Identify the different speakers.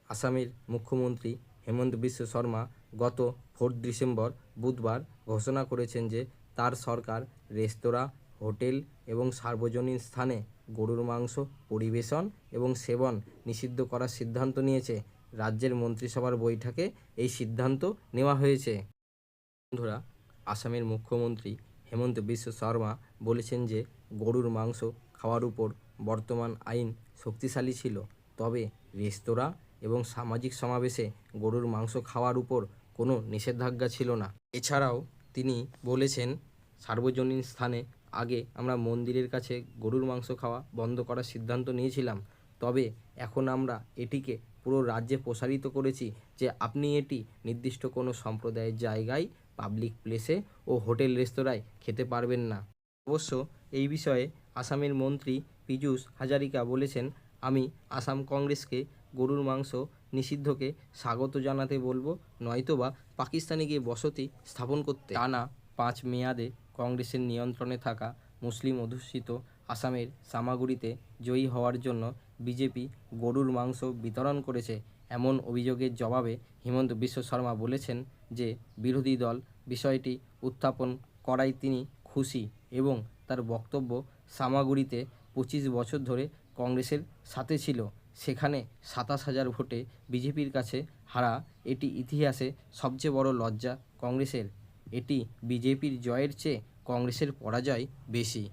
Speaker 1: আসামের মুখ্যমন্ত্রী হেমন্ত বিশ্ব শর্মা গত 4 ডিসেম্বর বুধবার ঘোষণা করেছেন যে তার সরকার রেস্তোরাঁ, হোটেল এবং সার্বজনীন স্থানে গরুর মাংস পরিবেশন এবং সেবন নিষিদ্ধ করার সিদ্ধান্ত নিয়েছে। রাজ্যের মন্ত্রিসভার বৈঠকে এই সিদ্ধান্ত নেওয়া হয়েছে। বন্ধুরা, আসামের মুখ্যমন্ত্রী হেমন্ত বিশ্ব শর্মা বলেছেন যে গরুর মাংস খাওয়ার উপর বর্তমান আইন শক্তিশালী ছিল, তবে রেস্তোরাঁ এবং সামাজিক সমাবেশে গরুর মাংস খাওয়ার উপর কোনো নিষেধাজ্ঞা ছিল না। এছাড়াও তিনি বলেছেন, সার্বজনীন স্থানে আগে আমরা মন্দিরের কাছে গরুর মাংস খাওয়া বন্ধ করার সিদ্ধান্ত নিয়েছিলাম, তবে এখন আমরা এটিকে পুরো রাজ্যে প্রসারিত করেছি যে আপনি এটি নির্দিষ্ট কোনো সম্প্রদায়ের জায়গায়, পাবলিক প্লেসে ও হোটেল রেস্তোরাঁয় খেতে পারবেন না। অবশ্য এই বিষয়ে আসামের মন্ত্রী পীযূষ হাজারিকা বলেছেন, আমি আসাম কংগ্রেসকে গরুর মাংস নিষিদ্ধকে স্বাগত জানাতে বলবো, নয়তোবা পাকিস্তানে গিয়ে বসতি স্থাপন করতে। টানা 5 মেয়াদে কংগ্রেসের নিয়ন্ত্রণে থাকা মুসলিম অধ্যুষিত আসামের সামাগুড়িতে জয়ী হওয়ার জন্য বিজেপি গরুর মাংস বিতরণ করেছে। এমন অভিযোগের জবাবে হিমন্ত বিশ্ব শর্মা বলেছেন যে বিরোধী দল বিষয়টি উত্থাপন করায় তিনি খুশি এবং তার বক্তব্য, সামাগুড়িতে 25 বছর ধরে কংগ্রেসের সাথে ছিল, সেখানে 27,000 ভোটে বিজেপির কাছে হারা এটি ইতিহাসে সবচেয়ে বড় লজ্জা কংগ্রেসের। এটি বিজেপির জয়ের চেয়ে কংগ্রেসের পরাজয় বেশি।